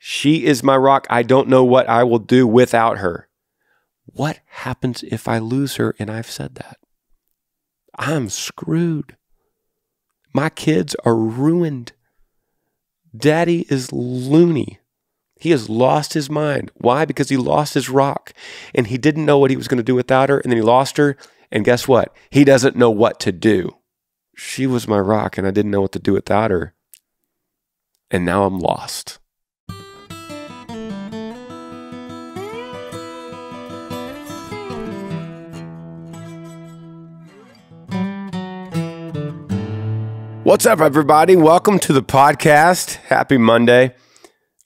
She is my rock. I don't know what I will do without her. What happens if I lose her and I've said that? I'm screwed. My kids are ruined. Daddy is loony. He has lost his mind. Why? Because he lost his rock and he didn't know what he was going to do without her, and then he lost her, and guess what? He doesn't know what to do. She was my rock and I didn't know what to do without her, and now I'm lost. What's up, everybody? Welcome to the podcast. Happy Monday.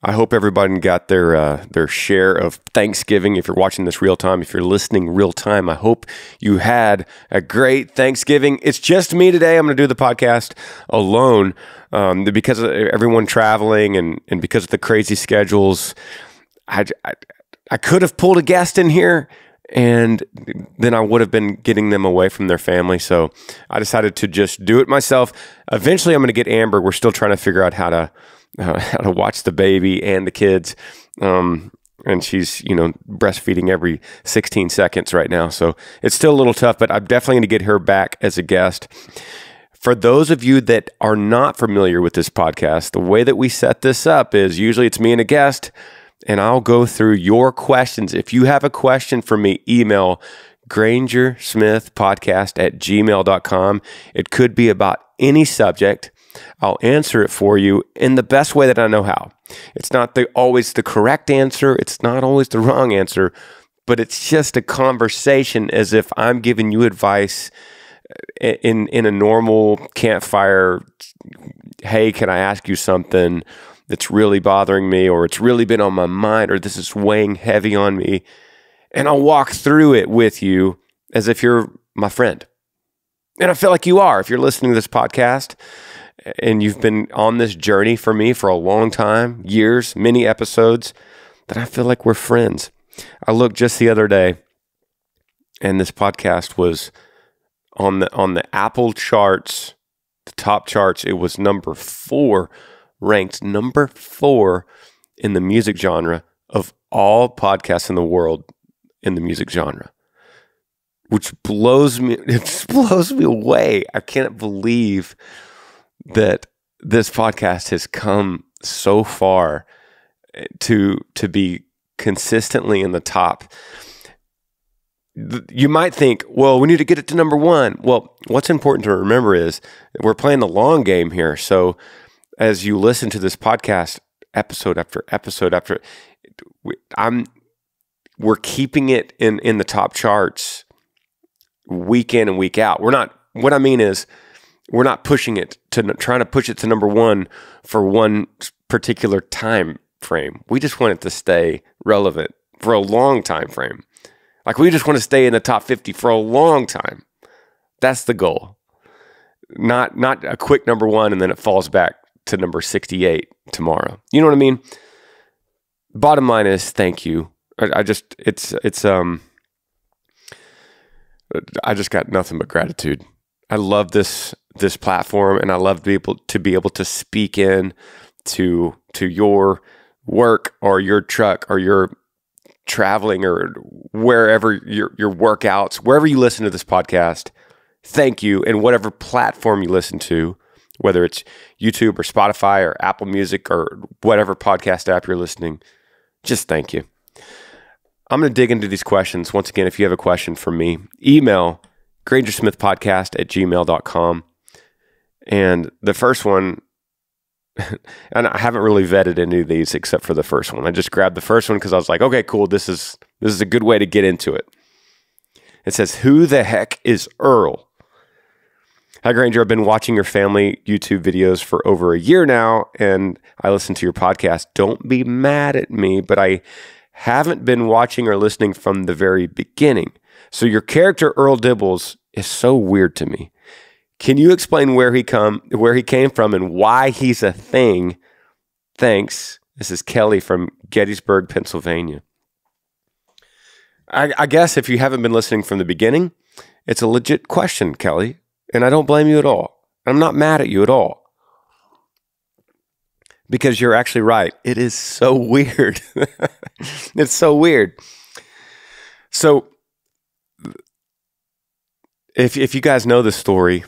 I hope everybody got their share of Thanksgiving. If you're watching this real time, if you're listening real time, I hope you had a great Thanksgiving. It's just me today. I'm going to do the podcast alone because of everyone traveling and because of the crazy schedules. I could have pulled a guest in here, and then I would have been getting them away from their family. So I decided to just do it myself. Eventually, I'm going to get Amber. We're still trying to figure out how to watch the baby and the kids. And she's, breastfeeding every 16 seconds right now. So it's still a little tough, but I'm definitely going to get her back as a guest. For those of you that are not familiar with this podcast, the way that we set this up is usually it's me and a guest, and I'll go through your questions. If you have a question for me, email grangersmithpodcast@gmail.com. It could be about any subject. I'll answer it for you in the best way that I know how. It's not always the correct answer. It's not always the wrong answer, but it's just a conversation as if I'm giving you advice in a normal campfire. Hey, can I ask you something that's really bothering me, or it's really been on my mind, or this is weighing heavy on me? And I'll walk through it with you as if you're my friend. And I feel like you are if you're listening to this podcast and you've been on this journey for me for a long time, years, many episodes, then I feel like we're friends. I looked just the other day, and this podcast was on the Apple charts, the top charts. It was ranked number 4 in the music genre of all podcasts in the world in the music genre, which blows me away. I can't believe that this podcast has come so far to be consistently in the top. You might think, well, we need to get it to number 1. Well, what's important to remember is that we're playing the long game here. So as you listen to this podcast, episode after episode after, we're keeping it in the top charts week in and week out. What I mean is, we're not pushing it trying to push it to number 1 for one particular time frame. We just want it to stay relevant for a long time frame. Like, we just want to stay in the top 50 for a long time. That's the goal. Not a quick number 1 and then it falls back to number 68 tomorrow. You know what I mean? Bottom line is, thank you. I just got nothing but gratitude. I love this platform, and I love to be able to speak in to your work or your truck or your traveling or wherever your workouts, wherever you listen to this podcast. Thank you. And whatever platform you listen to, whether it's YouTube or Spotify or Apple Music or whatever podcast app you're listening, just thank you. I'm going to dig into these questions. Once again, if you have a question for me, email grangersmithpodcast@gmail.com. And the first one, and I haven't really vetted any of these except for the first one. I just grabbed the first one because I was like, okay, cool. This is a good way to get into it. It says, who the heck is Earl? Hi, Granger. I've been watching your family YouTube videos for over a year now, and I listen to your podcast. Don't be mad at me, but I haven't been watching or listening from the very beginning. So your character, Earl Dibbles, is so weird to me. Can you explain where he came from and why he's a thing? Thanks. This is Kelly from Gettysburg, Pennsylvania. I guess if you haven't been listening from the beginning, it's a legit question, Kelly, and I don't blame you at all. I'm not mad at you at all. because you're actually right. It is so weird. It's so weird. So if you guys know the story,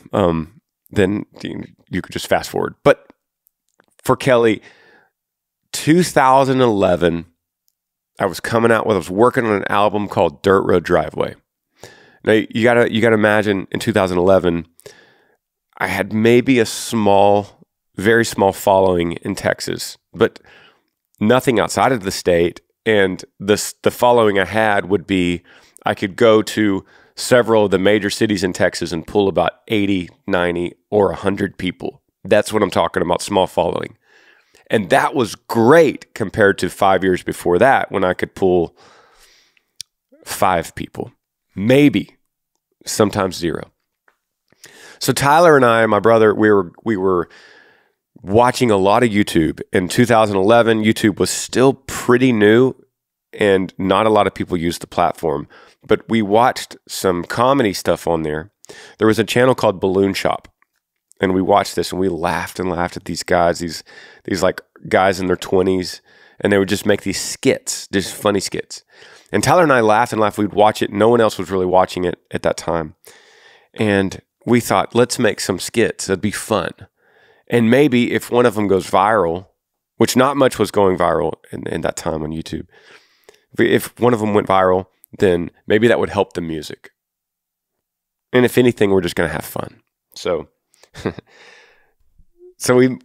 then you could just fast forward. But for Kelly, 2011, I was working on an album called Dirt Road Driveway. Now you gotta imagine in 2011, I had maybe a very small following in Texas, but nothing outside of the state. And the following I had would be, I could go to several of the major cities in Texas and pull about 80, 90, or 100 people. That's what I'm talking about, small following. And that was great compared to 5 years before that, when I could pull 5 people, maybe, sometimes 0. So Tyler and I, my brother, we were watching a lot of YouTube. In 2011, YouTube was still pretty new and not a lot of people used the platform, but we watched some comedy stuff on there. There was a channel called Balloon Shop, and we watched this and we laughed and laughed at these guys, these like guys in their 20s, and they would just make these skits, just funny skits. And Tyler and I laughed and laughed. We'd watch it. No one else was really watching it at that time. And we thought, let's make some skits. That'd be fun. And maybe if one of them goes viral, which not much was going viral in that time on YouTube, if one of them went viral, then maybe that would help the music. And if anything, we're just going to have fun. So we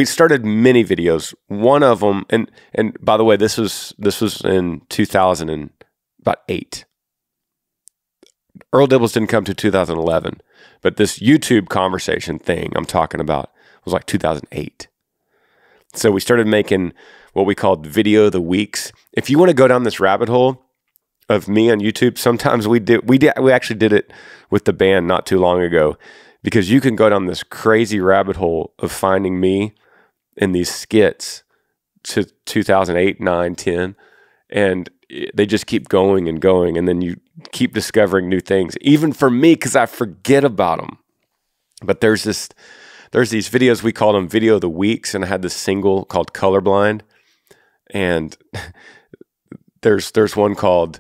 started many videos. One of them, and by the way, this was in 2008. Earl Dibbles didn't come to 2011, but this YouTube conversation thing I'm talking about was like 2008. So we started making what we called Video of the Weeks. If you want to go down this rabbit hole of me on YouTube, sometimes we actually did it with the band not too long ago, because you can go down this crazy rabbit hole of finding me in these skits to 2008, 9, 10, and they just keep going and going, and then you keep discovering new things, even for me, because I forget about them. But there's these videos, we called them Video of the Weeks, and I had this single called Colorblind, and there's one called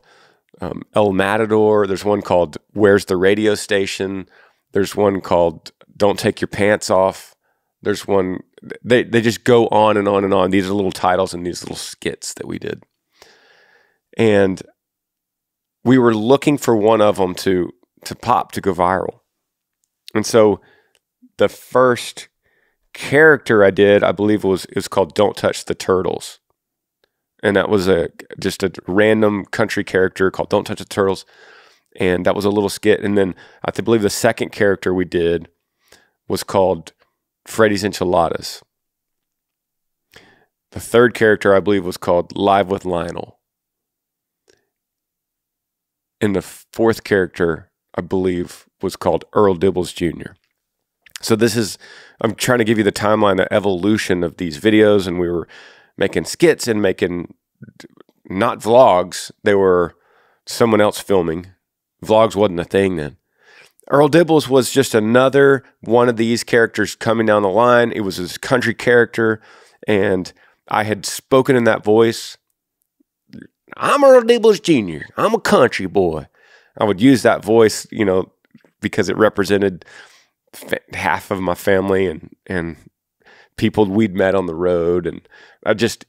El Matador, there's one called Where's the Radio Station, there's one called Don't Take Your Pants Off, there's one, they just go on and on and on. These are little titles and these little skits that we did. And we were looking for one of them to pop, to go viral. And so the first character I did, I believe it was called Don't Touch the Turtles. And that was just a random country character called Don't Touch the Turtles. And that was a little skit. And then I believe the second character we did was called Freddy's Enchiladas. The third character, I believe, was called Live with Lionel. And the fourth character, I believe, was called Earl Dibbles Jr. So I'm trying to give you the timeline, the evolution of these videos, and we were making skits and making, not vlogs, they were someone else filming. Vlogs wasn't a thing then. Earl Dibbles was just another one of these characters coming down the line. It was his country character, and I had spoken in that voice. I'm Earl Dibbles Jr. I'm a country boy. I would use that voice, because it represented half of my family and people we'd met on the road. And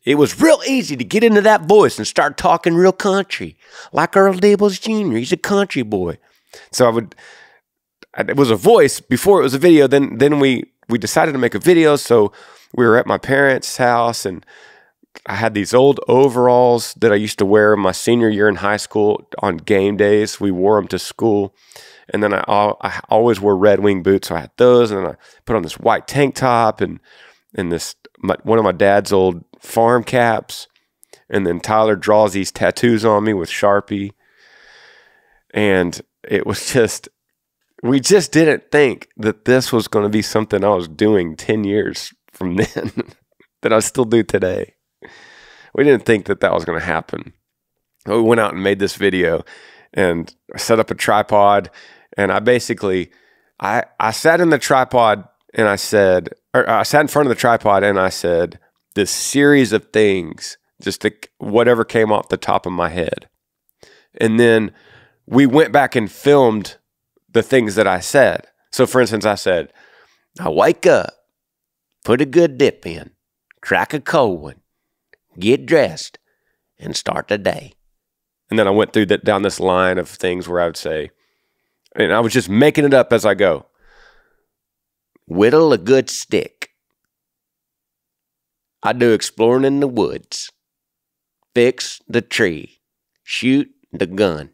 it was real easy to get into that voice and start talking real country, like Earl Dibbles Jr. He's a country boy. So it was a voice before it was a video. Then we decided to make a video. So we were at my parents' house, and I had these old overalls that I used to wear my senior year in high school on game days. We wore them to school. And then I always wore Red Wing boots, so I had those. And then I put on this white tank top and one of my dad's old farm caps. And then Tyler draws these tattoos on me with Sharpie. And it was we just didn't think that this was going to be something I was doing 10 years from then that I still do today. We didn't think that was going to happen. We went out and made this video and set up a tripod. And I sat in the tripod and I said, or I sat in front of the tripod and I said, this series of things, just whatever came off the top of my head. And then we went back and filmed the things that I said. So for instance, I said, I wake up, put a good dip in, crack a cold one, get dressed, and start the day. And then I went through down this line of things where I would say, and I was just making it up as I go. Whittle a good stick. I do exploring in the woods. Fix the tree. Shoot the gun.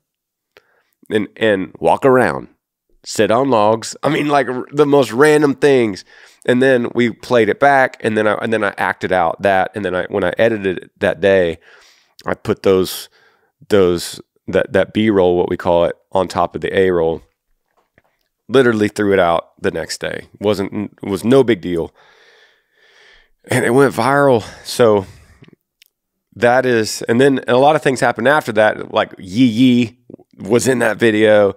And walk around. Sit on logs. I mean, like the most random things. And then we played it back, and then I acted out that. And then when I edited it that day, I put that B-roll, what we call it, on top of the A-roll. Literally threw it out the next day. It was no big deal. And it went viral. So that is, and then a lot of things happened after that, like Yee was in that video.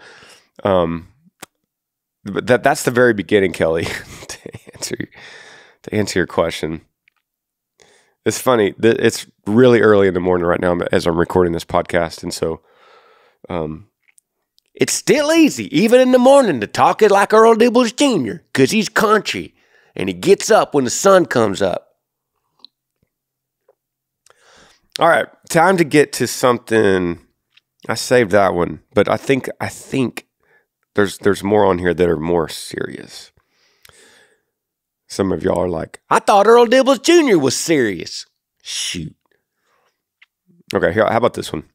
But that's the very beginning, Kelly, to answer your question. It's funny. It's really early in the morning right now as I'm recording this podcast. And so, it's still easy, even in the morning, to talk it like Earl Dibbles Jr., because he's country, and he gets up when the sun comes up. All right, time to get to something. I saved that one, but I think there's more on here that are more serious. Some of y'all are like, I thought Earl Dibbles Jr. was serious. Shoot. Okay, here, how about this one?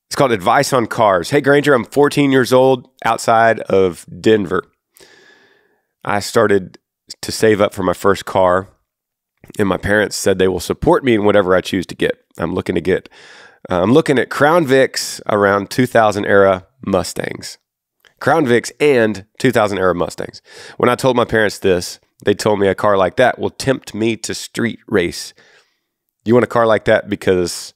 It's called Advice on Cars. Hey, Granger, I'm 14 years old outside of Denver. I started to save up for my first car, and my parents said they will support me in whatever I choose to get. I'm looking at Crown Vics around 2000 era Mustangs. Crown Vics and 2000 era Mustangs. When I told my parents this, they told me a car like that will tempt me to street race. You want a car like that because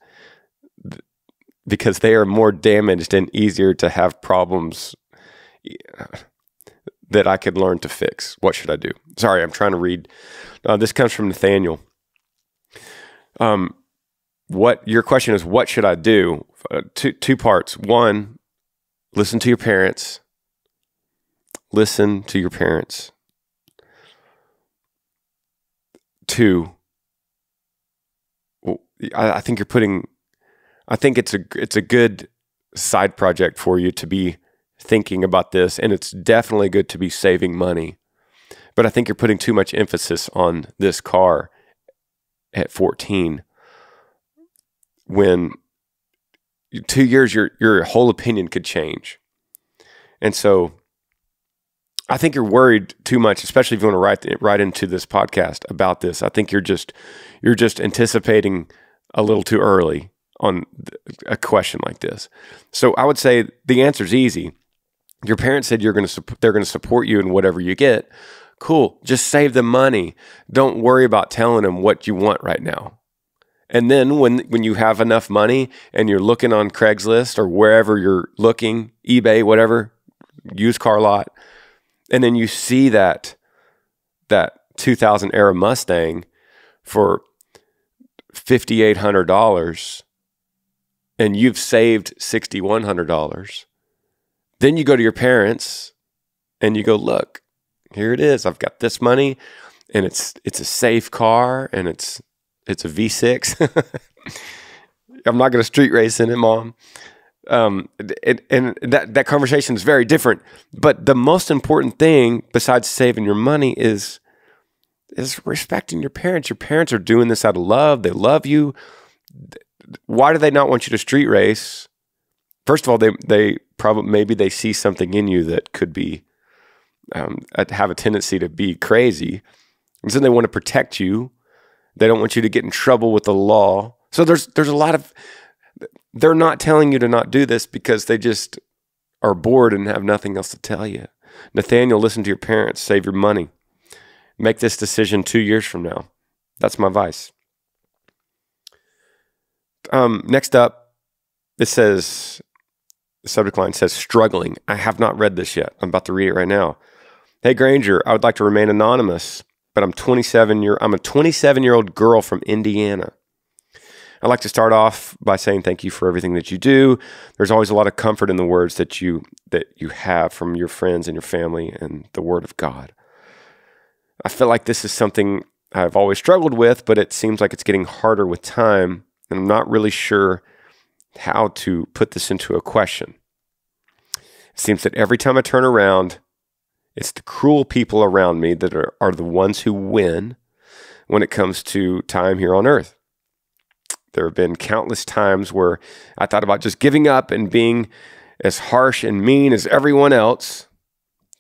they are more damaged and easier to have problems that I could learn to fix. What should I do? Sorry, I'm trying to read. This comes from Nathaniel. What your question is, what should I do? Two parts. One, listen to your parents. Listen to your parents. Two, I think it's a good side project for you to be thinking about this, and it's definitely good to be saving money. But I think you're putting too much emphasis on this car at 14 when 2 years your whole opinion could change. And so I think you're worried too much, especially if you want to write into this podcast about this. I think you're just anticipating a little too early on a question like this. So I would say the answer is easy. Your parents said they're going to support you in whatever you get. Cool. Just save the money. Don't worry about telling them what you want right now. And then when you have enough money and you're looking on Craigslist or wherever you're looking, eBay, whatever, used car lot, and then you see that 2000 era Mustang for $5,800 and you've saved $6,100, then you go to your parents and you go, look, here it is. I've got this money and it's a safe car and it's a V6. I'm not going to street race in it, Mom. And that conversation is very different. But the most important thing besides saving your money is respecting your parents. Your parents are doing this out of love. They love you. Why do they not want you to street race? First of all, they probably, maybe they see something in you that could be, have a tendency to be crazy. And so they want to protect you. They don't want you to get in trouble with the law. So there's a lot of, they're not telling you to not do this because they just are bored and have nothing else to tell you. Nathaniel, listen to your parents, save your money. Make this decision 2 years from now. That's my advice. Next up, it says, the subject line says, struggling. I have not read this yet. I'm about to read it right now. Hey, Granger, I would like to remain anonymous, but I'm a 27-year-old girl from Indiana. I'd like to start off by saying thank you for everything that you do. There's always a lot of comfort in the words that you have from your friends and your family and the Word of God. I feel like this is something I've always struggled with, but it seems like it's getting harder with time, and I'm not really sure how to put this into a question. It seems that every time I turn around, it's the cruel people around me that are the ones who win when it comes to time here on earth. There have been countless times where I thought about just giving up and being as harsh and mean as everyone else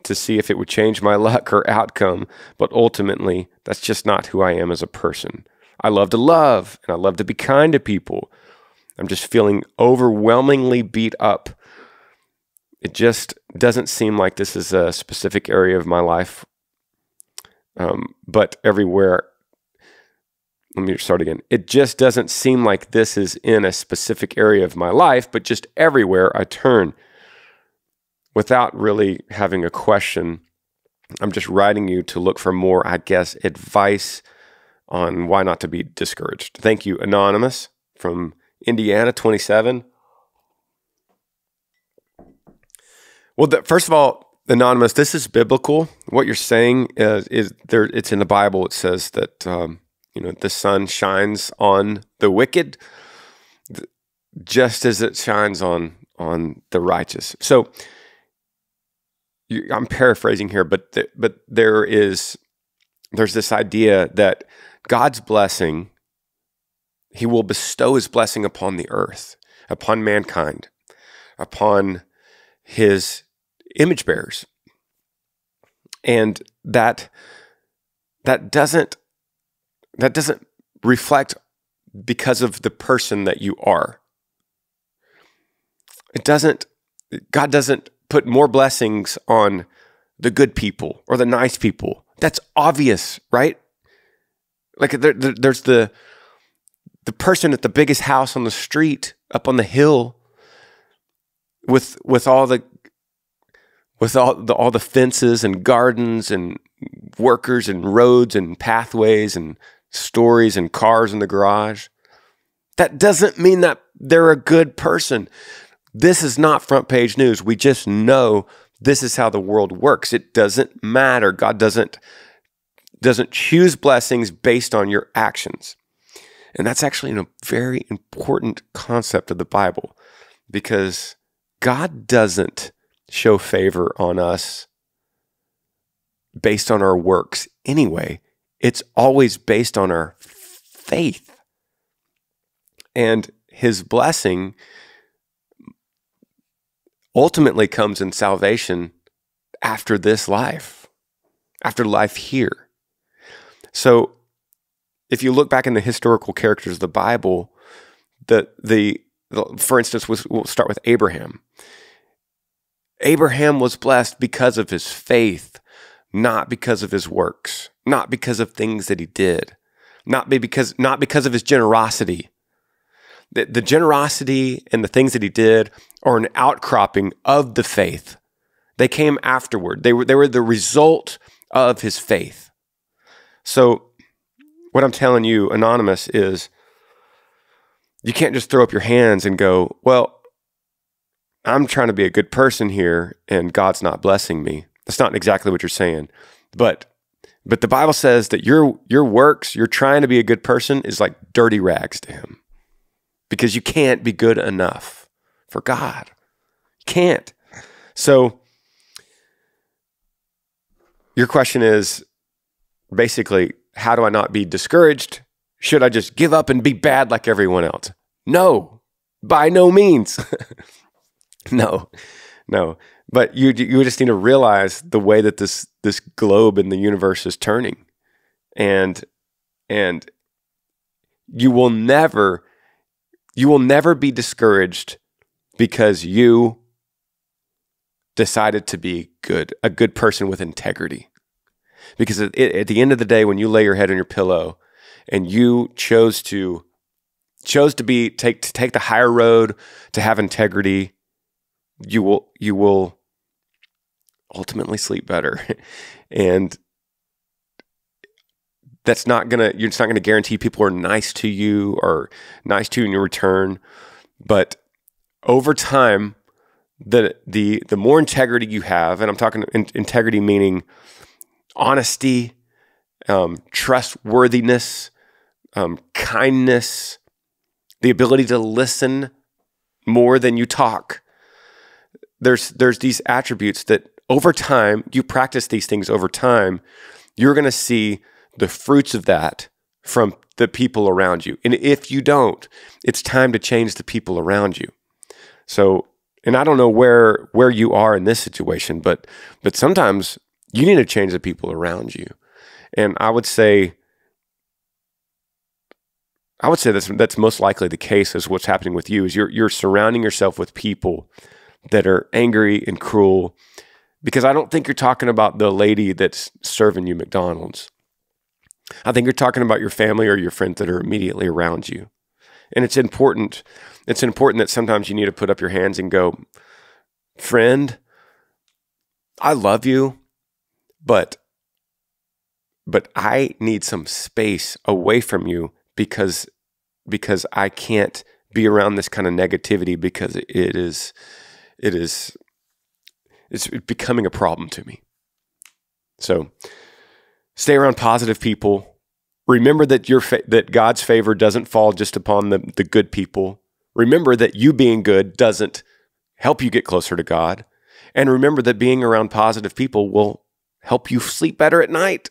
to see if it would change my luck or outcome. But ultimately, that's just not who I am as a person. I love to love and I love to be kind to people. I'm just feeling overwhelmingly beat up. It just doesn't seem like this is a specific area of my life, but everywhere. Let me start again. It just doesn't seem like this is in a specific area of my life, but just everywhere I turn. Without really having a question, I'm just writing you to look for more, I guess, advice on why not to be discouraged. Thank you, Anonymous from Indiana, 27. Well, first of all, Anonymous, this is biblical. What you're saying is there. It's in the Bible. It says that the sun shines on the wicked, just as it shines on the righteous. So I'm paraphrasing here, but there's this idea that God's blessing, He will bestow His blessing upon the earth, upon mankind, upon His image bearers, and that doesn't reflect because of the person that you are. God doesn't put more blessings on the good people or the nice people. That's obvious, right? Like there's the person at the biggest house on the street up on the hill with all the fences and gardens and workers and roads and pathways and stories and cars in the garage. That doesn't mean that they're a good person. This is not front page news. We just know this is how the world works. It doesn't matter. God doesn't choose blessings based on your actions. And that's actually a very important concept of the Bible, because God doesn't show favor on us based on our works anyway. It's always based on our faith. And His blessing ultimately comes in salvation after this life, after life here. So if you look back in the historical characters of the Bible, for instance, we'll start with Abraham. Abraham was blessed because of his faith, not because of his works, not because of things that he did, not because of his generosity. The generosity and the things that he did are an outcropping of the faith. They came afterward. They were the result of his faith. So what I'm telling you, Anonymous, is you can't just throw up your hands and go, well, I'm trying to be a good person here and God's not blessing me. That's not exactly what you're saying. But the Bible says that your works, you're trying to be a good person, is like dirty rags to Him, because you can't be good enough for God. You can't. So your question is basically, how do I not be discouraged? Should I just give up and be bad like everyone else? No, by no means. No. But you just need to realize the way that this globe in the universe is turning, and you will never be discouraged because you decided to be a good person with integrity. Because at the end of the day, when you lay your head on your pillow and you chose to take the higher road, to have integrity, you will ultimately sleep better. And you're just not going to guarantee people are nice to you or nice to you in your return. But over time, the more integrity you have, and I'm talking integrity meaning honesty, trustworthiness, kindness, the ability to listen more than you talk. There's these attributes that over time, you practice these things over time, you're going to see the fruits of that from the people around you. And if you don't, it's time to change the people around you. So, and I don't know where you are in this situation, but sometimes you need to change the people around you. And I would say that's most likely the case is what's happening with you is you're surrounding yourself with people that are angry and cruel, because I don't think you're talking about the lady that's serving you McDonald's. I think you're talking about your family or your friends that are immediately around you. And it's important that sometimes you need to put up your hands and go, friend, I love you, but I need some space away from you because I can't be around this kind of negativity because it's becoming a problem to me. So stay around positive people. Remember that that God's favor doesn't fall just upon the good people. Remember that you being good doesn't help you get closer to God. And remember that being around positive people will help you sleep better at night.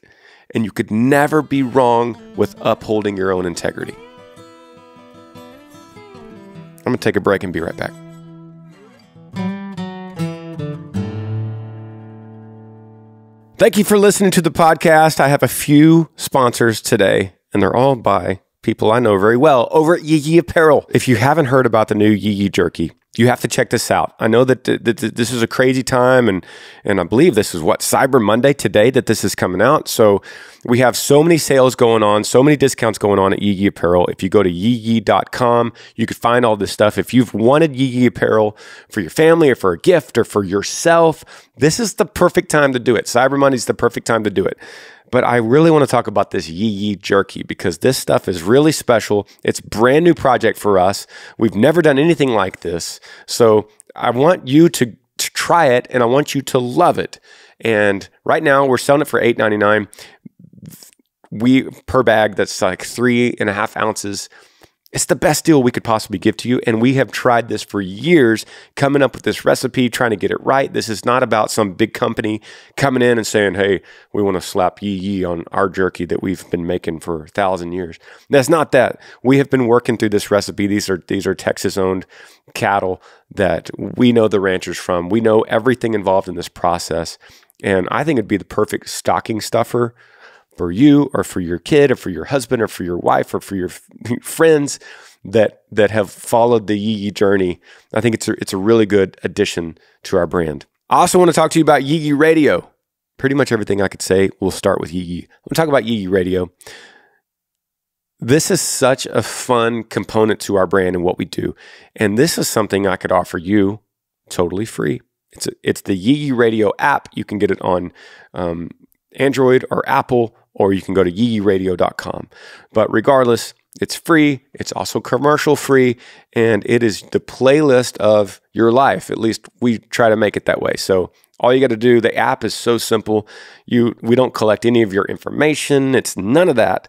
And you could never be wrong with upholding your own integrity. I'm going to take a break and be right back. Thank you for listening to the podcast. I have a few sponsors today, and they're all by people I know very well over at Yee Apparel. If you haven't heard about the new Yee jerky, you have to check this out. I know that this is a crazy time, and I believe this is Cyber Monday today that this is coming out. So we have so many sales going on, so many discounts going on at Yee Apparel. If you go to yee.com, you can find all this stuff. If you've wanted Yee Apparel for your family or for a gift or for yourself, this is the perfect time to do it. Cyber Monday is the perfect time to do it. But I really want to talk about this Yee jerky because this stuff is really special. It's a brand new project for us. We've never done anything like this. So I want you to try it, and I want you to love it. And right now we're selling it for $8.99. Per bag, that's like 3.5 ounces. It's the best deal we could possibly give to you. And we have tried this for years, coming up with this recipe, trying to get it right. This is not about some big company coming in and saying, hey, we want to slap Yee on our jerky that we've been making for 1,000 years. That's not that. We have been working through this recipe. These are Texas-owned cattle that we know the ranchers from. We know everything involved in this process. And I think it'd be the perfect stocking stuffer for you or for your kid or for your husband or for your wife or for your friends that have followed the Yee journey. I think it's a really good addition to our brand. I also want to talk to you about Yee Radio. Pretty much everything I could say will start with Yee. I'm going to talk about Yee Radio. This is such a fun component to our brand and what we do. And this is something I could offer you totally free. It's the Yee Radio app. You can get it on Android or Apple, or you can go to yeeradio.com. But regardless, it's free. It's also commercial free, and it is the playlist of your life. At least we try to make it that way. So all you got to do, the app is so simple. We don't collect any of your information. It's none of that.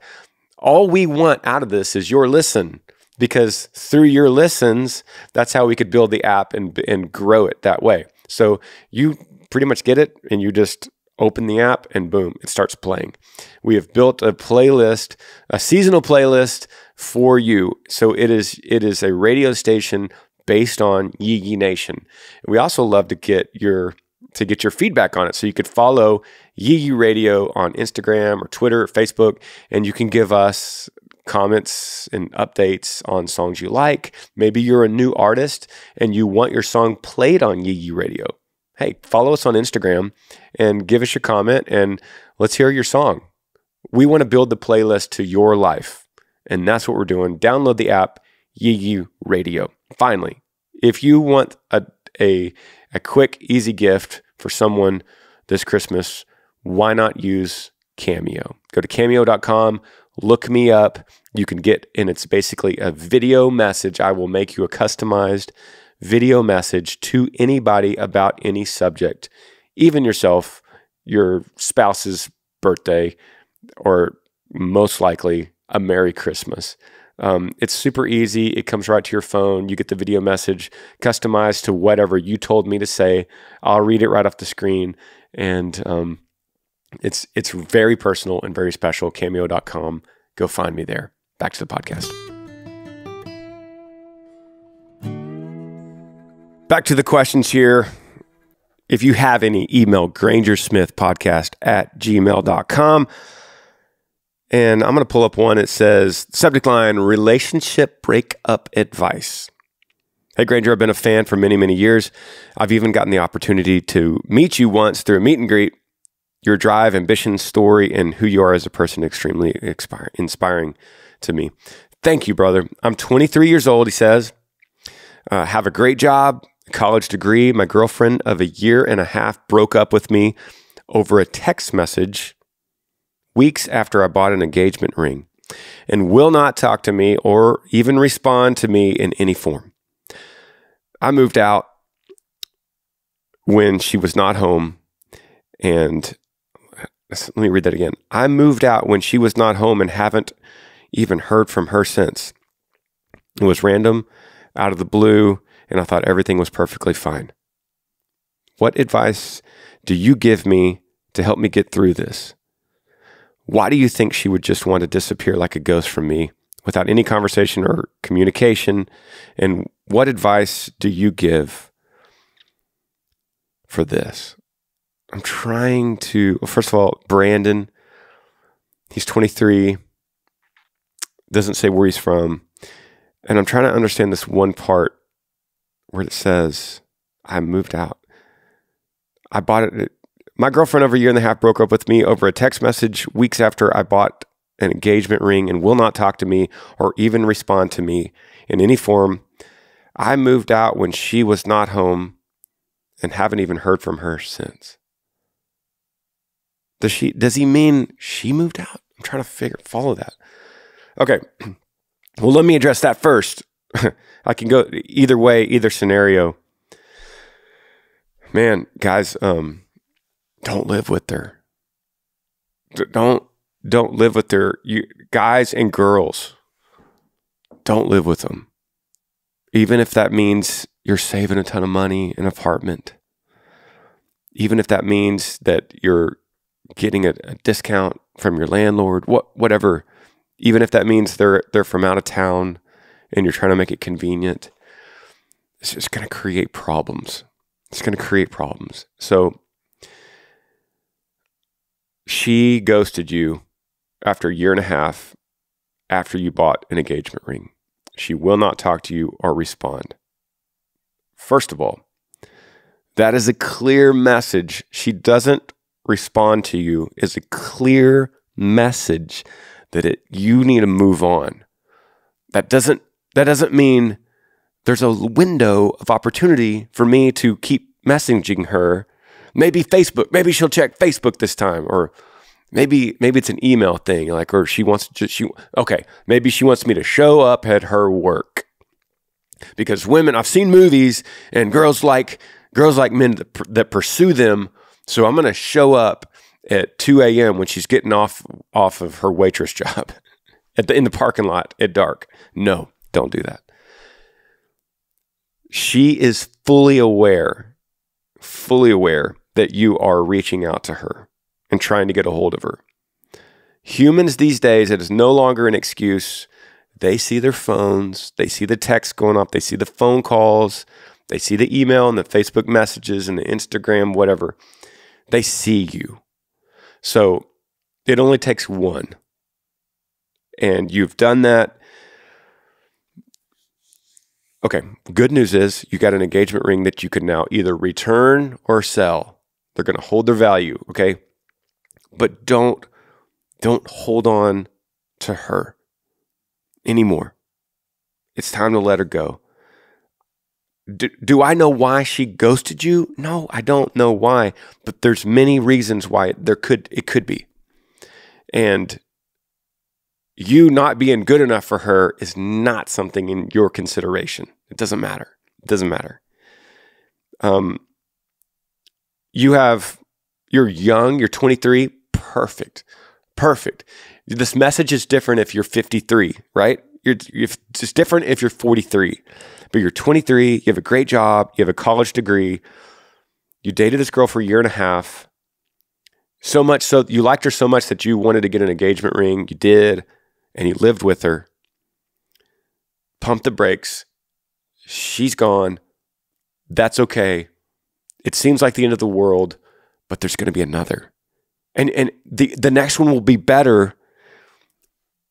All we want out of this is your listen, because through your listens, that's how we could build the app and grow it that way. So you pretty much get it, and you just open the app and boom, it starts playing. We have built a playlist, a seasonal playlist for you. So it is a radio station based on Yee Nation. We also love to get your feedback on it. So you could follow Yee Radio on Instagram or Twitter or Facebook, and you can give us comments and updates on songs you like. Maybe you're a new artist and you want your song played on Yee Radio. Hey, follow us on Instagram and give us your comment, and let's hear your song. We want to build the playlist to your life, and that's what we're doing. Download the app, Yee Radio. Finally, if you want a quick, easy gift for someone this Christmas, why not use Cameo? Go to cameo.com, look me up. You can get, and it's basically a video message. I will make you a customized video message to anybody about any subject, even yourself, your spouse's birthday, or most likely a Merry Christmas. It's super easy. It comes right to your phone. You get the video message customized to whatever you told me to say. I'll read it right off the screen. And it's very personal and very special. Cameo.com. Go find me there. Back to the podcast. Back to the questions here. If you have any, email Granger Smith Podcast at gmail.com. And I'm going to pull up one. It says, subject line, relationship breakup advice. Hey, Granger, I've been a fan for many, many years. I've even gotten the opportunity to meet you once through a meet and greet. Your drive, ambition, story, and who you are as a person extremely inspiring to me. Thank you, brother. I'm 23 years old, he says. Have a great job, college degree. My girlfriend of a year and a half broke up with me over a text message weeks after I bought an engagement ring and will not talk to me or even respond to me in any form. I moved out when she was not home and let me read that again. I moved out when she was not home and haven't even heard from her since. It was random, out of the blue, and I thought everything was perfectly fine. What advice do you give me to help me get through this? Why do you think she would just want to disappear like a ghost from me without any conversation or communication? And what advice do you give for this? I'm trying to, well, first of all, Brandon, he's 23, doesn't say where he's from. And I'm trying to understand this one part where it says, I moved out. I bought it. My girlfriend of a year and a half broke up with me over a text message weeks after I bought an engagement ring and will not talk to me or even respond to me in any form. I moved out when she was not home and haven't even heard from her since. Does he mean she moved out? I'm trying to follow that. Okay. Well, let me address that first. I can go either way, either scenario. Man, guys, don't live with her. Don't live with her. Guys and girls, don't live with them. Even if that means you're saving a ton of money in an apartment. Even if that means that you're getting a discount from your landlord, whatever. Even if that means they're from out of town and you're trying to make it convenient, it's just going to create problems. It's going to create problems. So she ghosted you after a year and a half after you bought an engagement ring. She will not talk to you or respond. First of all, that is a clear message. She doesn't respond to you is a clear message that you need to move on. That doesn't mean there's a window of opportunity for me to keep messaging her. Maybe Facebook, maybe she'll check Facebook this time, or maybe it's an email thing, like, or maybe she wants me to show up at her work. Because women, I've seen movies and girls like men that pursue them. So I'm going to show up at 2 a.m. when she's getting off of her waitress job in the parking lot at dark. No, don't do that. She is fully aware that you are reaching out to her and trying to get a hold of her. Humans these days, it is no longer an excuse. They see their phones. They see the text going off. They see the phone calls. They see the email and the Facebook messages and the Instagram, whatever. They see you. So it only takes one. And you've done that. Okay, good news is you got an engagement ring that you can now either return or sell. They're going to hold their value, okay? But don't hold on to her anymore. It's time to let her go. Do I know why she ghosted you? No, I don't know why, but there's many reasons why it could be. And you not being good enough for her is not something in your consideration. It doesn't matter. It doesn't matter. You're young, you're 23, perfect. This message is different if you're 53, right? It's different if you're 43, but you're 23, you have a great job, you have a college degree, you dated this girl for a year and a half, so much so you liked her so much that you wanted to get an engagement ring, you did, and you lived with her. Pump the brakes. She's gone. That's okay. It seems like the end of the world, but there's going to be another. And the next one will be better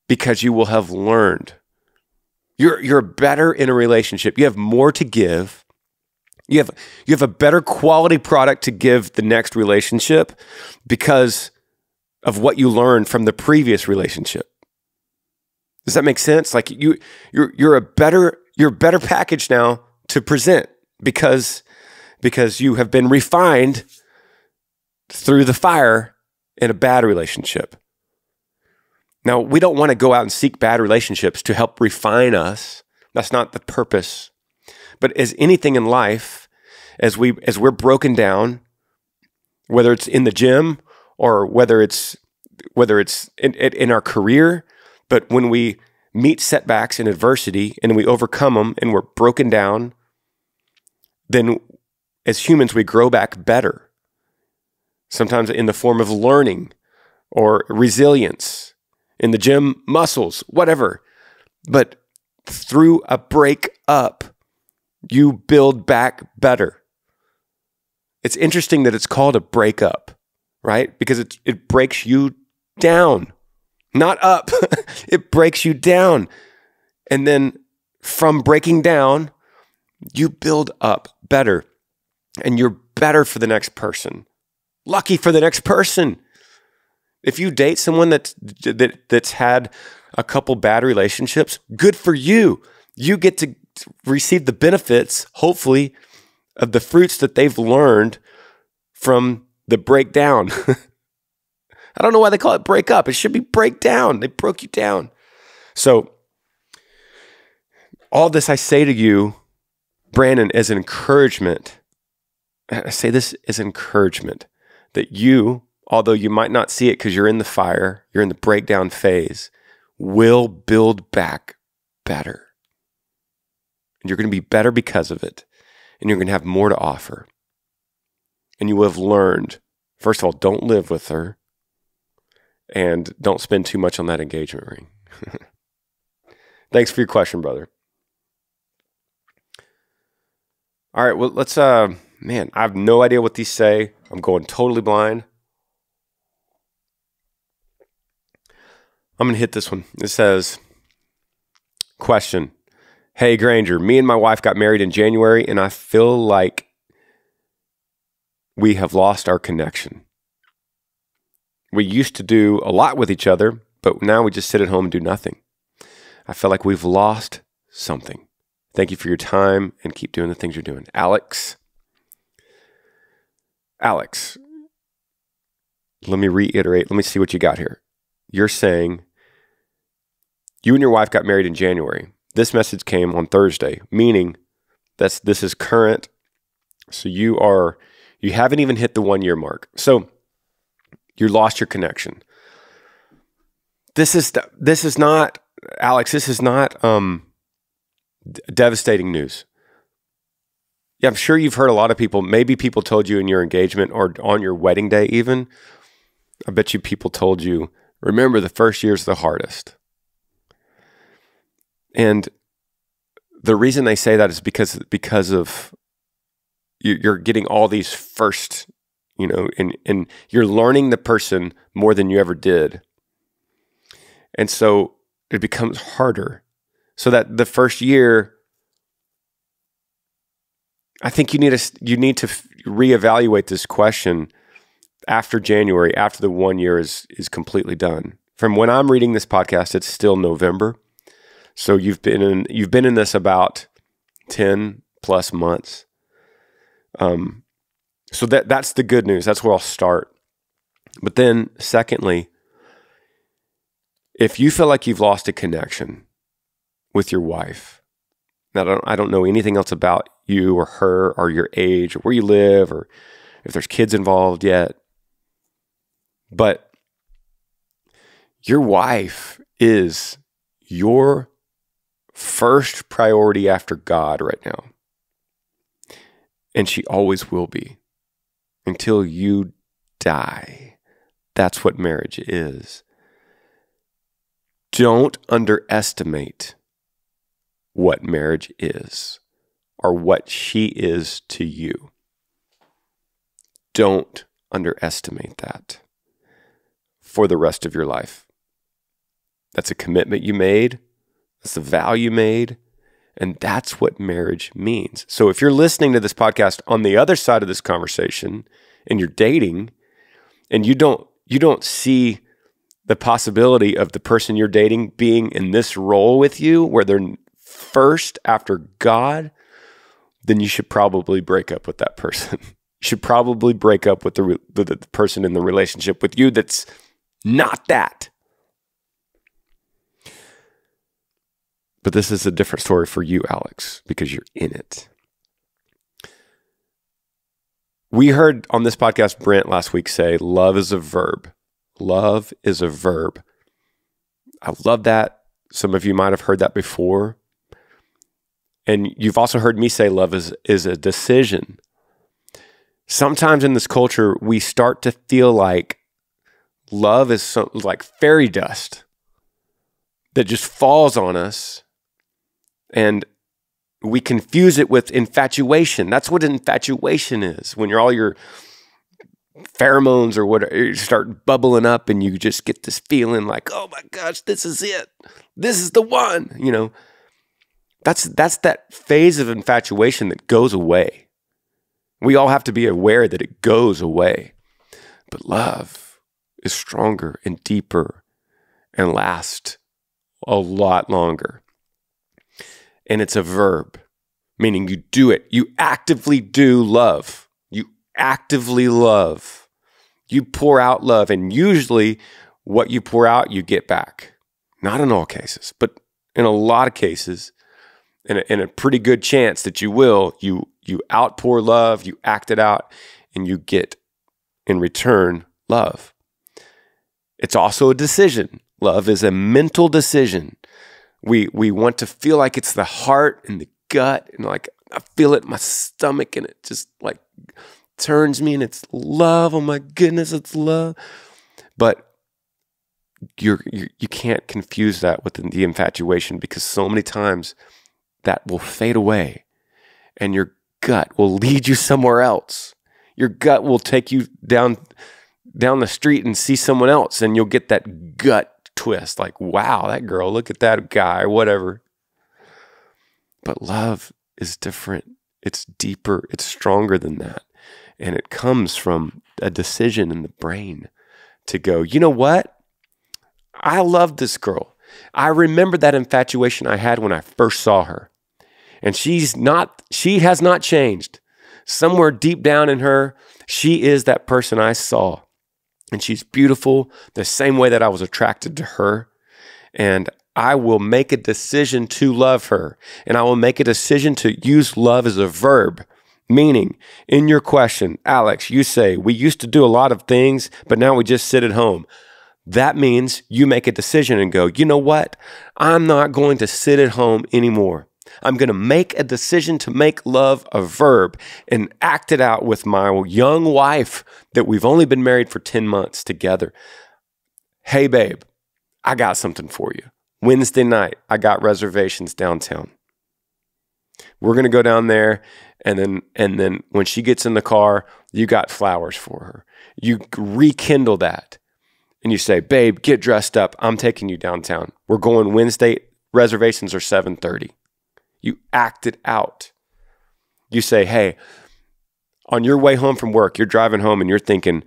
because you will have learned. You're better in a relationship. You have more to give. You have a better quality product to give the next relationship because of what you learned from the previous relationship. Does that make sense? Like you're a better package now to present because you have been refined through the fire in a bad relationship. Now, we don't want to go out and seek bad relationships to help refine us. That's not the purpose. But as anything in life, as we're broken down, whether it's in the gym or whether it's in our career, but when we meet setbacks and adversity and we overcome them and we're broken down, then as humans, we grow back better. Sometimes in the form of learning or resilience, in the gym, muscles, whatever. But through a breakup, you build back better. It's interesting that it's called a breakup, right? Because it breaks you down, not up. It breaks you down. And then from breaking down, you build up better. And you're better for the next person. Lucky for the next person. If you date someone that's had a couple bad relationships, good for you. You get to receive the benefits, hopefully, of the fruits that they've learned from the breakdown. I don't know why they call it break up. It should be break down. They broke you down. So all this I say to you, Brandon, as an encouragement. I say this as encouragement that you, although you might not see it because you're in the fire, you're in the breakdown phase, will build back better. And you're going to be better because of it. And you're going to have more to offer. And you will have learned, first of all, don't live with her. And don't spend too much on that engagement ring. Thanks for your question, brother. All right, well, let's, man, I have no idea what these say. I'm going totally blind. I'm going to hit this one. It says, question. Hey, Granger, me and my wife got married in January, and I feel like we have lost our connection. We used to do a lot with each other, but now we just sit at home and do nothing. I feel like we've lost something. Thank you for your time, and keep doing the things you're doing. Alex, let me reiterate. Let me see what you got here. You're saying you and your wife got married in January. This message came on Thursday, meaning this is current. So you haven't even hit the 1 year mark. So you lost your connection. This is not, Alex, this is not devastating news. Yeah, I'm sure you've heard a lot of people, maybe people told you in your engagement or on your wedding day even, I bet you people told you, remember the first year's the hardest. And the reason they say that is because of you're getting all these first, and you're learning the person more than you ever did. And so it becomes harder. So that the first year, I think you need to reevaluate this question after January, after the 1 year is completely done. From when I'm reading this podcast, it's still November. So you've been in this about 10+ plus months. So that's the good news. That's where I'll start. But then secondly, if you feel like you've lost a connection with your wife, now I don't know anything else about you or her or your age or where you live or if there's kids involved yet, but your wife is your first priority after God right now. And she always will be until you die. That's what marriage is. Don't underestimate what marriage is or what she is to you. Don't underestimate that for the rest of your life. That's a commitment you made. That's a vow you made. And that's what marriage means. So if you're listening to this podcast on the other side of this conversation and you're dating and you don't see the possibility of the person you're dating being in this role with you where they're first after God, then you should probably break up with that person. You should probably break up with the person in the relationship with you that's not that. But this is a different story for you, Alex, because you're in it. We heard on this podcast, Brent last week say, love is a verb. Love is a verb. I love that. Some of you might have heard that before. And you've also heard me say love is a decision. Sometimes in this culture, we start to feel like love is like fairy dust that just falls on us. And we confuse it with infatuation. That's what infatuation is. When all your pheromones or whatever start bubbling up and you just get this feeling like, oh my gosh, this is it. This is the one, That's that phase of infatuation that goes away. We all have to be aware that it goes away. But love is stronger and deeper and lasts a lot longer. And it's a verb, meaning you do it. You actively do love. You actively love. You pour out love. And usually what you pour out, you get back. Not in all cases, but in a lot of cases, in a pretty good chance that you will, you outpour love, you act it out, and you get in return love. It's also a decision. Love is a mental decision. We want to feel like it's the heart and the gut, and like I feel it in my stomach, and it just like turns me, and it's love. Oh my goodness, it's love. But you can't confuse that with the infatuation, because so many times that will fade away, and your gut will lead you somewhere else. Your gut will take you down the street and see someone else, and you'll get that gut twist, like, wow, that girl, look at that guy, whatever. But love is different. It's deeper. It's stronger than that. And it comes from a decision in the brain to go, you know what? I love this girl. I remember that infatuation I had when I first saw her. And she has not changed. Somewhere deep down in her, she is that person I saw. And she's beautiful the same way that I was attracted to her. And I will make a decision to love her. And I will make a decision to use love as a verb. Meaning, in your question, Alex, you say, we used to do a lot of things, but now we just sit at home. That means you make a decision and go, you know what? I'm not going to sit at home anymore. I'm going to make a decision to make love a verb and act it out with my young wife that we've only been married for 10 months together. Hey, babe, I got something for you. Wednesday night, I got reservations downtown. We're going to go down there, and then when she gets in the car, you got flowers for her. You rekindle that, and you say, babe, get dressed up. I'm taking you downtown. We're going Wednesday. Reservations are 7:30. You act it out. You say, hey, on your way home from work, you're driving home and you're thinking,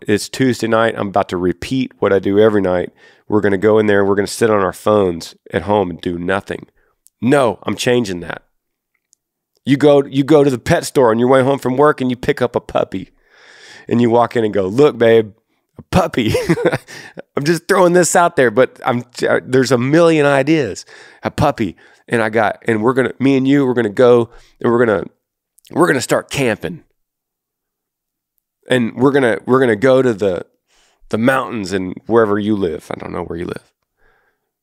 it's Tuesday night. I'm about to repeat what I do every night. We're going to go in there. We're going to sit on our phones at home and do nothing. No, I'm changing that. You go to the pet store on your way home from work and you pick up a puppy and you walk in and go, look, babe, a puppy. I'm just throwing this out there, but there's a million ideas. A puppy. And me and you, we're going to go and we're going to start camping. And we're going to go to the mountains and wherever you live. I don't know where you live.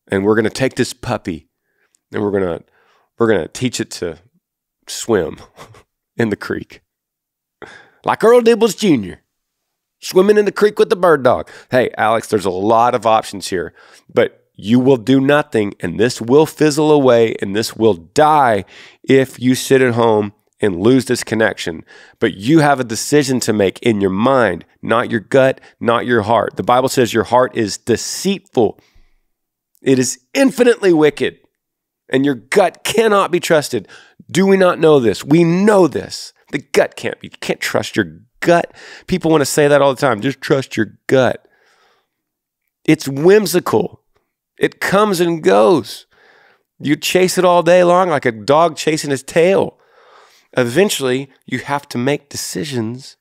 And we're going to take this puppy and we're going to teach it to swim in the creek. Like Earl Dibbles Jr. swimming in the creek with the bird dog. Hey, Alex, there's a lot of options here, but you will do nothing and this will fizzle away and this will die if you sit at home and lose this connection. But you have a decision to make in your mind, not your gut, not your heart. The Bible says your heart is deceitful. It is infinitely wicked, and your gut cannot be trusted. Do we not know this? We know this. The gut you can't trust your gut. People want to say that all the time. Just trust your gut. It's whimsical. It comes and goes. You chase it all day long like a dog chasing his tail. Eventually, you have to make decisions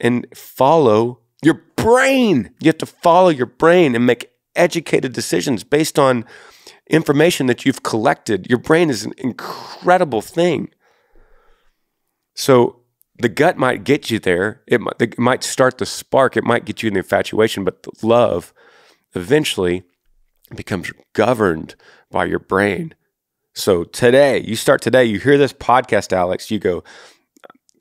and follow your brain. You have to follow your brain and make educated decisions based on information that you've collected. Your brain is an incredible thing. So the gut might get you there. It might start the spark. It might get you in the infatuation, but the love eventually becomes governed by your brain. So today, you hear this podcast, Alex, you go,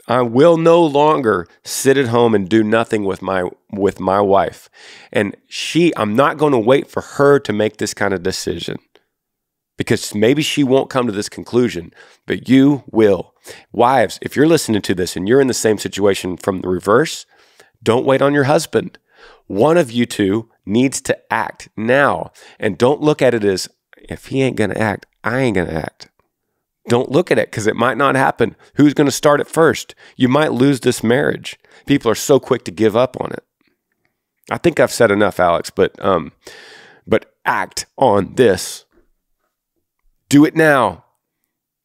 I will no longer sit at home and do nothing with my wife. And I'm not going to wait for her to make this kind of decision because maybe she won't come to this conclusion, but you will. Wives, if you're listening to this and you're in the same situation from the reverse, don't wait on your husband. One of you two needs to act now. And don't look at it as, if he ain't going to act, I ain't going to act. Don't look at it because it might not happen. Who's going to start it first? You might lose this marriage. People are so quick to give up on it. I think I've said enough, Alex, but act on this. Do it now.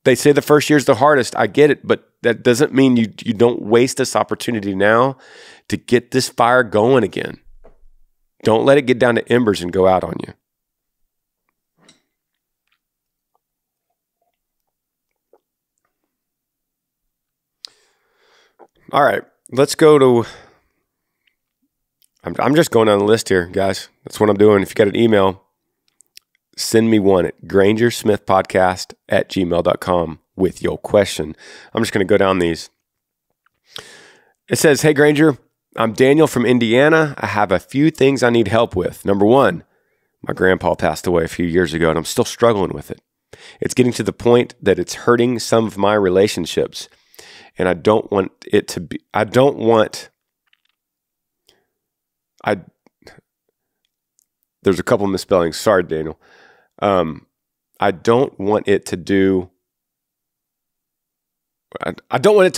They say the first year's the hardest. I get it, but that doesn't mean you don't waste this opportunity now to get this fire going again. Don't let it get down to embers and go out on you. All right, let's go to, I'm just going down the list here, guys. That's what I'm doing. If you got an email, send me one at grangersmithpodcast@gmail.com with your question. I'm just going to go down these. It says, hey, Granger, I'm Daniel from Indiana. I have a few things I need help with. Number one, my grandpa passed away a few years ago, and I'm still struggling with it. It's getting to the point that it's hurting some of my relationships. And I don't want it to be, there's a couple misspellings. Sorry, Daniel. I don't want it to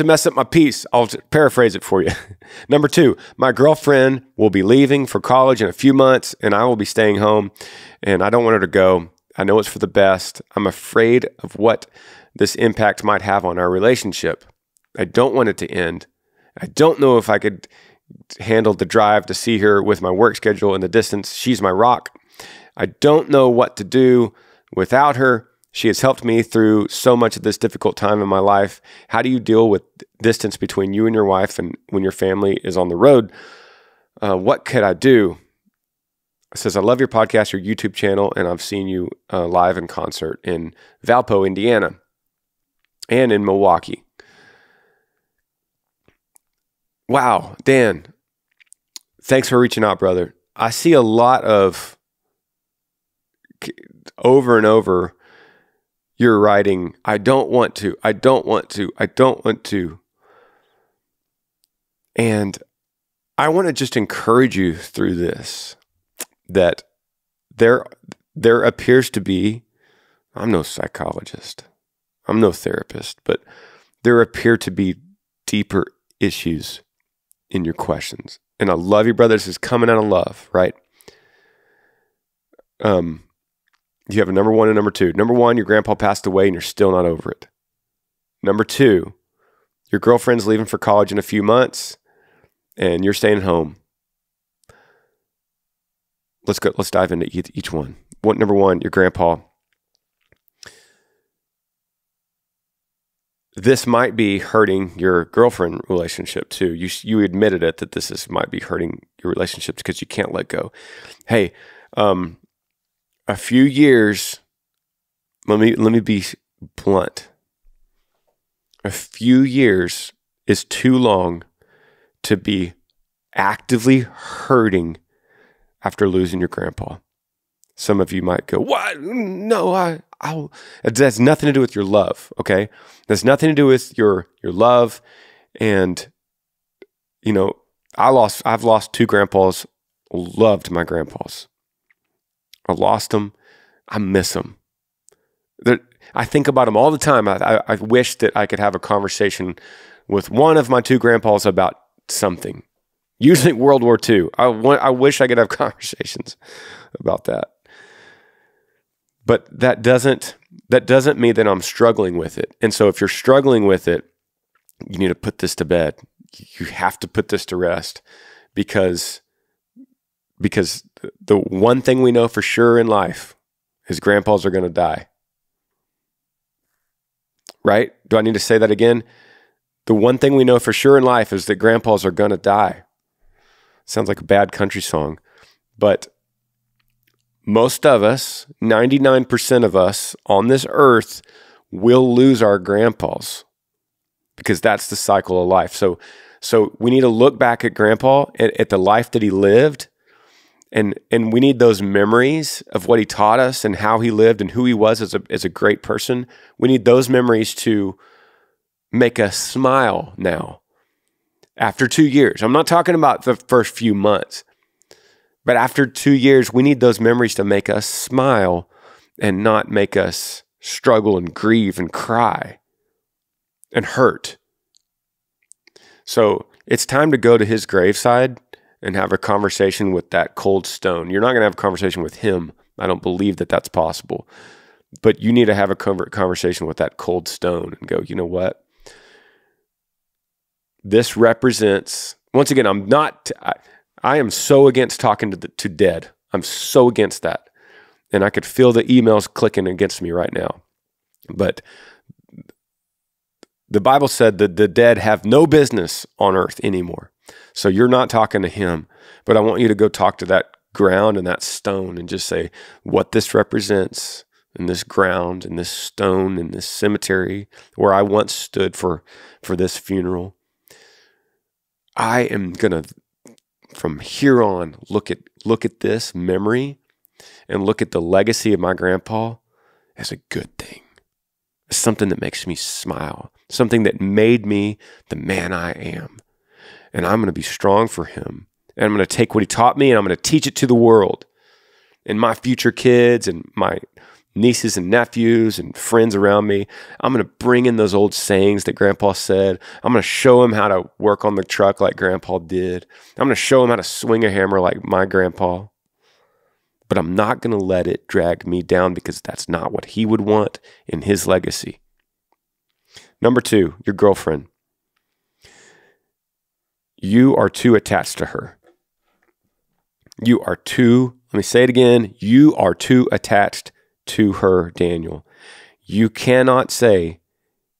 mess up my peace. I'll paraphrase it for you. Number two, my girlfriend will be leaving for college in a few months and I will be staying home and I don't want her to go. I know it's for the best. I'm afraid of what this impact might have on our relationship. I don't want it to end. I don't know if I could handle the drive to see her with my work schedule and the distance. She's my rock. I don't know what to do without her. She has helped me through so much of this difficult time in my life. How do you deal with distance between you and your wife and when your family is on the road? What could I do? It says, I love your podcast, your YouTube channel, and I've seen you live in concert in Valpo, Indiana, and in Milwaukee. Wow, Dan, thanks for reaching out, brother. I see a lot of over and over, you're writing, I don't want to. And I want to just encourage you through this, that there appears to be, I'm no psychologist, I'm no therapist, but there appear to be deeper issues in your questions. And I love you, brother. This is coming out of love, right? You have a number one and number two. Number one, your grandpa passed away and you're still not over it. Number 2, your girlfriend's leaving for college in a few months and you're staying home. Let's dive into each one. Number 1, your grandpa. This might be hurting your girlfriend relationship too. You admitted it that might be hurting your relationships because you can't let go. Hey, a few years, let me be blunt. A few years is too long to be actively hurting after losing your grandpa. Some of you might go, "What? No, it has nothing to do with your love, okay? It has nothing to do with your love." And, I've lost 2 grandpas, loved my grandpas. I lost them. I miss them. I think about them all the time. I wish that I could have a conversation with one of my 2 grandpas about something. Usually World War II. I wish I could have conversations about that. But that doesn't mean that I'm struggling with it. And so if you're struggling with it, you need to put this to bed. You have to put this to rest because the one thing we know for sure in life is grandpas are going to die. Right? Do I need to say that again? The one thing we know for sure in life is that grandpas are going to die. Sounds like a bad country song, but most of us, 99% of us on this earth will lose our grandpas because that's the cycle of life. So we need to look back at grandpa, at the life that he lived, and we need those memories of what he taught us and how he lived and who he was as a great person. We need those memories to make us smile now. After 2 years, I'm not talking about the first few months. But after 2 years, we need those memories to make us smile and not make us struggle and grieve and cry and hurt. So it's time to go to his graveside and have a conversation with that cold stone. You're not going to have a conversation with him. I don't believe that that's possible. But you need to have a conversation with that cold stone and go, you know what? This represents, once again, I am so against talking to dead. I'm so against that. And I could feel the emails clicking against me right now. But the Bible said that the dead have no business on earth anymore. So you're not talking to him. But I want you to go talk to that ground and that stone and just say what this represents in this ground and this stone and this cemetery where I once stood for this funeral. I am going to, from here on, look at this memory and look at the legacy of my grandpa as a good thing. It's something that makes me smile, something that made me the man I am. And I'm going to be strong for him. And I'm going to take what he taught me and I'm going to teach it to the world. And my future kids and my nieces and nephews and friends around me, I'm going to bring in those old sayings that Grandpa said. I'm going to show them how to work on the truck like Grandpa did. I'm going to show them how to swing a hammer like my grandpa. But I'm not going to let it drag me down because that's not what he would want in his legacy. Number 2, your girlfriend. You are too attached to her. You are too, let me say it again, you are too attached to her, Daniel. You cannot say,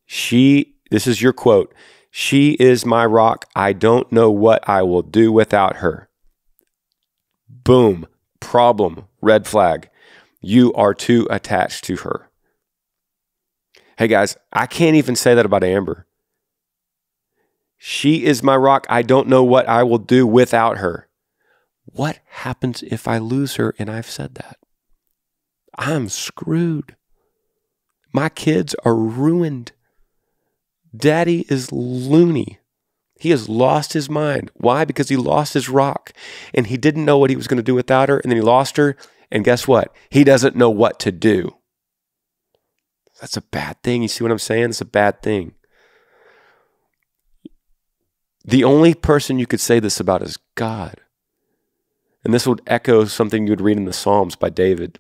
this is your quote, "She is my rock. I don't know what I will do without her." Boom. Problem. Red flag. You are too attached to her. Hey guys, I can't even say that about Amber. "She is my rock. I don't know what I will do without her." What happens if I lose her and I've said that? I'm screwed. My kids are ruined. Daddy is loony. He has lost his mind. Why? Because he lost his rock and he didn't know what he was going to do without her. And then he lost her. And guess what? He doesn't know what to do. That's a bad thing. You see what I'm saying? It's a bad thing. The only person you could say this about is God. And this would echo something you'd read in the Psalms by David.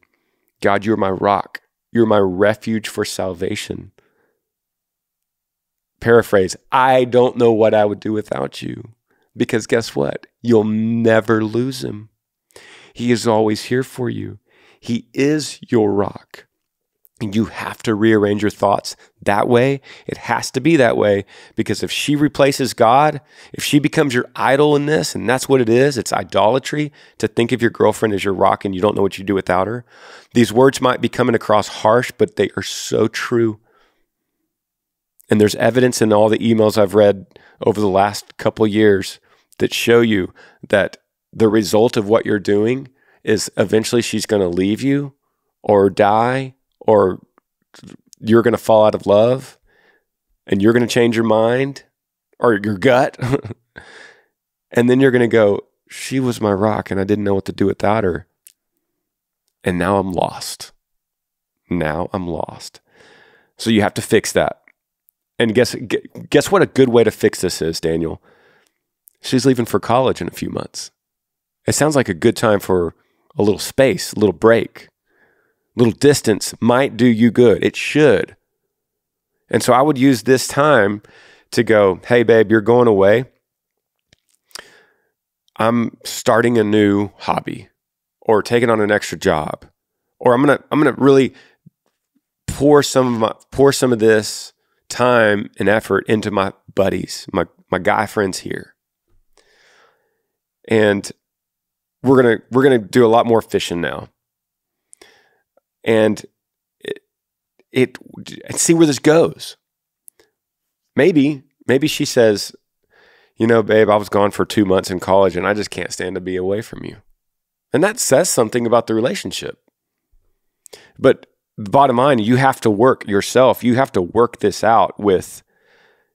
God, you're my rock. You're my refuge for salvation. Paraphrase, I don't know what I would do without you. Because guess what? You'll never lose him. He is always here for you. He is your rock. And you have to rearrange your thoughts that way. It has to be that way, because if she replaces God, if she becomes your idol in this, and that's what it is, it's idolatry to think of your girlfriend as your rock and you don't know what you do without her. These words might be coming across harsh, but they are so true. And there's evidence in all the emails I've read over the last couple years that show you that the result of what you're doing is eventually she's going to leave you or die, or you're going to fall out of love and you're going to change your mind or your gut. And then you're going to go, she was my rock and I didn't know what to do without her. And now I'm lost. Now I'm lost. So you have to fix that. And guess what a good way to fix this is, Daniel? She's leaving for college in a few months. It sounds like a good time for a little space, a little break. Little distance might do you good. It should. And so I would use this time to go, hey, babe, you're going away. I'm starting a new hobby or taking on an extra job. Or I'm gonna really pour some of this time and effort into my buddies, my guy friends here. And we're gonna do a lot more fishing now. And see where this goes. Maybe she says, you know, babe, I was gone for 2 months in college and I just can't stand to be away from you. And that says something about the relationship. But the bottom line, you have to work yourself. You have to work this out with,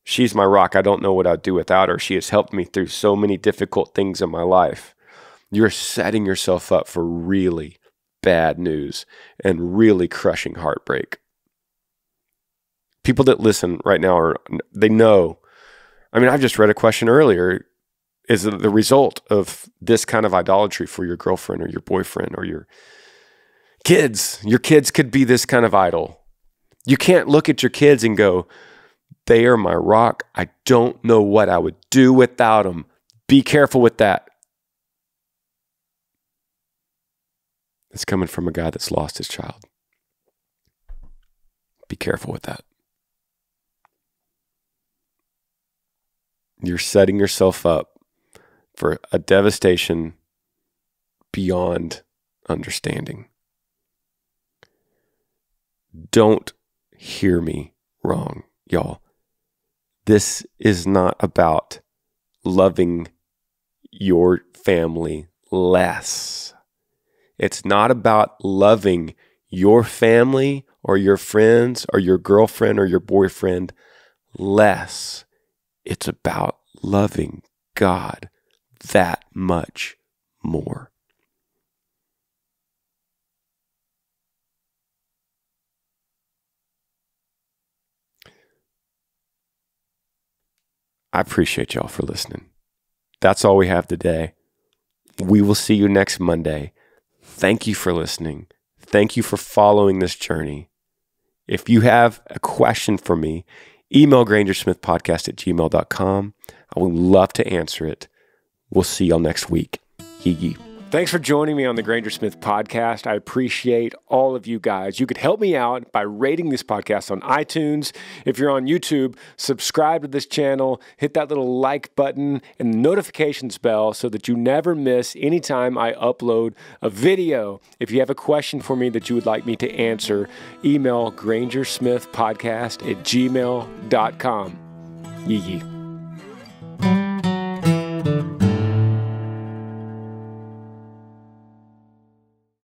she's my rock. I don't know what I'd do without her. She has helped me through so many difficult things in my life. You're setting yourself up for really bad news and really crushing heartbreak. People that listen right now they know. I mean, I've just read a question earlier. Is it the result of this kind of idolatry for your girlfriend or your boyfriend or your kids? Your kids could be this kind of idol. You can't look at your kids and go, they are my rock. I don't know what I would do without them. Be careful with that. It's coming from a guy that's lost his child. Be careful with that. You're setting yourself up for a devastation beyond understanding. Don't hear me wrong, y'all. This is not about loving your family less. It's not about loving your family or your friends or your girlfriend or your boyfriend less. It's about loving God that much more. I appreciate y'all for listening. That's all we have today. We will see you next Monday. Thank you for listening. Thank you for following this journey. If you have a question for me, email grangersmithpodcast@gmail.com. I would love to answer it. We'll see y'all next week. Yee. Thanks for joining me on the Granger Smith Podcast. I appreciate all of you guys. You could help me out by rating this podcast on iTunes. If you're on YouTube, subscribe to this channel, hit that little like button and the notifications bell so that you never miss any time I upload a video. If you have a question for me that you would like me to answer, email grangersmithpodcast@gmail.com. Yee.